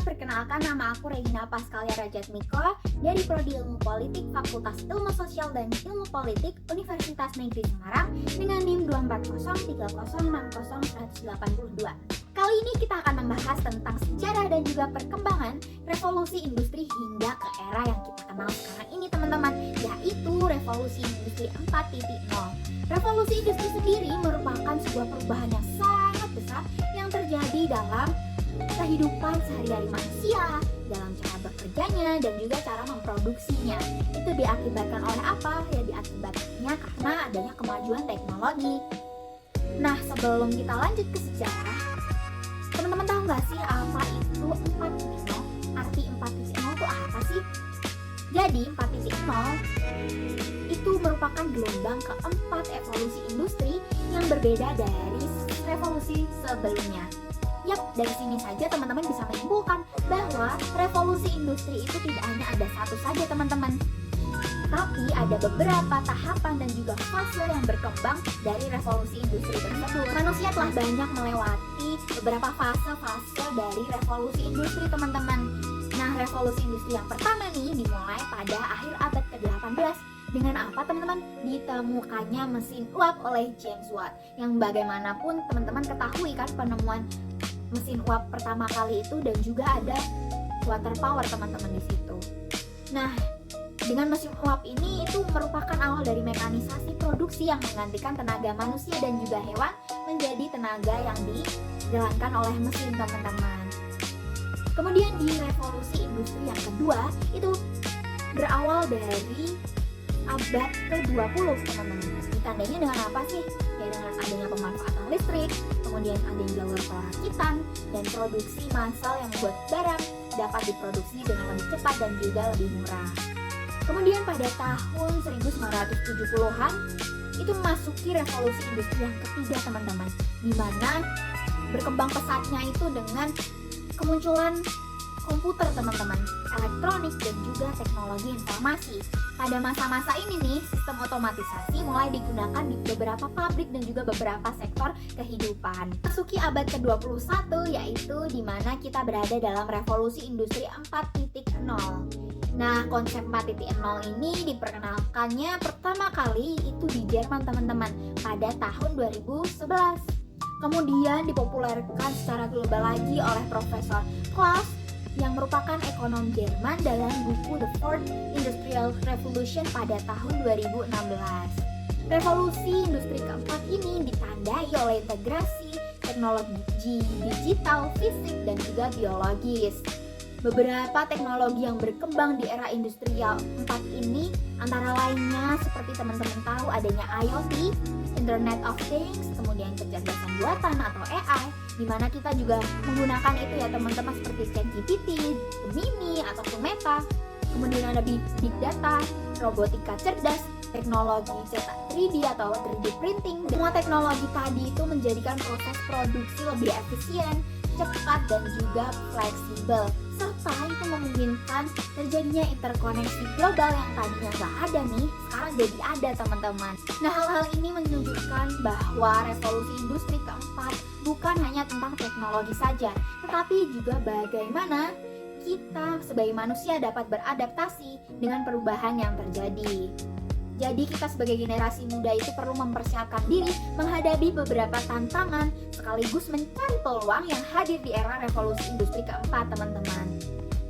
perkenalkan nama aku Regina Pascalia Rajatmiko dari Prodi Ilmu Politik Fakultas Ilmu Sosial dan Ilmu Politik Universitas Negeri Semarang dengan NIM 2403060182. Kali ini kita akan membahas tentang sejarah dan juga perkembangan revolusi industri hingga ke era yang kita kenal sekarang ini teman-teman, yaitu revolusi industri 4.0. Revolusi industri sendiri merupakan sebuah perubahan yang sangat besar yang terjadi dalam kehidupan sehari-hari manusia, dalam cara bekerjanya dan juga cara memproduksinya. Itu diakibatkan oleh apa? Ya diakibatkannya karena adanya kemajuan teknologi. Nah, sebelum kita lanjut ke sejarah, teman-teman tahu nggak sih apa itu 4.0? Arti 4.0 itu apa sih? Jadi 4.0 itu merupakan gelombang keempat evolusi industri yang berbeda dari revolusi sebelumnya. Yap, dari sini saja teman-teman bisa menyimpulkan bahwa revolusi industri itu tidak hanya ada satu saja teman-teman, tapi ada beberapa tahapan dan juga fase yang berkembang dari revolusi industri tersebut. Manusia telah banyak melewati beberapa fase-fase dari revolusi industri teman-teman. Nah, revolusi industri yang pertama nih dimulai pada akhir abad ke-18 dengan apa teman-teman? Ditemukannya mesin uap oleh James Watt, yang bagaimanapun teman-teman ketahui kan penemuan mesin uap pertama kali itu, dan juga ada water power teman-teman di situ. Nah, dengan mesin uap ini itu merupakan awal dari mekanisasi produksi yang menggantikan tenaga manusia dan juga hewan menjadi tenaga yang dijalankan oleh mesin teman-teman. Kemudian di revolusi industri yang kedua itu berawal dari abad ke-20 teman-teman. Ditandainya dengan apa sih? Ya dengan adanya pemanfaatan listrik, kemudian adanya jalur perakitan, dan produksi massal yang membuat barang dapat diproduksi dengan lebih cepat dan juga lebih murah. Kemudian pada tahun 1970-an itu memasuki revolusi industri yang ketiga teman-teman, di mana berkembang pesatnya itu dengan kemunculan komputer teman-teman, elektronik dan juga teknologi informasi. Pada masa-masa ini nih, sistem otomatisasi mulai digunakan di beberapa pabrik dan juga beberapa sektor kehidupan. Masuki abad ke-21 yaitu di mana kita berada dalam revolusi industri 4.0. Nah, konsep 4.0 ini diperkenalkannya pertama kali itu di Jerman teman-teman pada tahun 2011. Kemudian dipopulerkan secara global lagi oleh Profesor Klaus yang merupakan ekonom Jerman dalam buku The Fourth Industrial Revolution pada tahun 2016. Revolusi industri keempat ini ditandai oleh integrasi teknologi digital, fisik, dan juga biologis. Beberapa teknologi yang berkembang di era industrial 4 ini antara lainnya seperti teman-teman tahu adanya IoT, Internet of Things, kemudian kecerdasan buatan atau AI, di mana kita juga menggunakan itu ya teman-teman seperti ChatGPT, Gemini ataupun Meta. Kemudian ada big data, robotika cerdas, teknologi cetak 3D atau 3D printing. Semua teknologi tadi itu menjadikan proses produksi lebih efisien, cepat dan juga fleksibel, serta itu memungkinkan terjadinya interkoneksi global yang tadinya nggak ada nih, sekarang jadi ada teman-teman. Nah, hal-hal ini menunjukkan bahwa revolusi industri keempat bukan hanya tentang teknologi saja, tetapi juga bagaimana kita sebagai manusia dapat beradaptasi dengan perubahan yang terjadi. Jadi kita sebagai generasi muda itu perlu mempersiapkan diri menghadapi beberapa tantangan sekaligus mencari peluang yang hadir di era revolusi industri keempat teman-teman.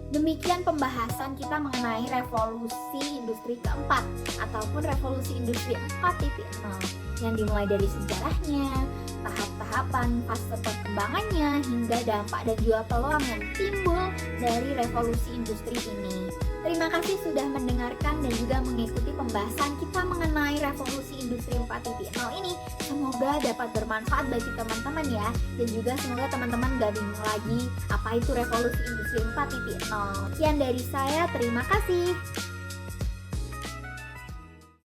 Demikian pembahasan kita mengenai revolusi industri keempat ataupun revolusi industri 4.0 yang dimulai dari sejarahnya, tahap-tahapan fase perkembangannya, hingga dampak dan juga peluang yang timbul dari revolusi industri ini. Terima kasih sudah mendengarkan dan juga mengikuti pembahasan kita mengenai revolusi industri 4.0 ini. Semoga dapat bermanfaat bagi teman-teman ya. Dan juga semoga teman-teman gak bingung lagi apa itu revolusi industri 4.0. Sekian dari saya, terima kasih.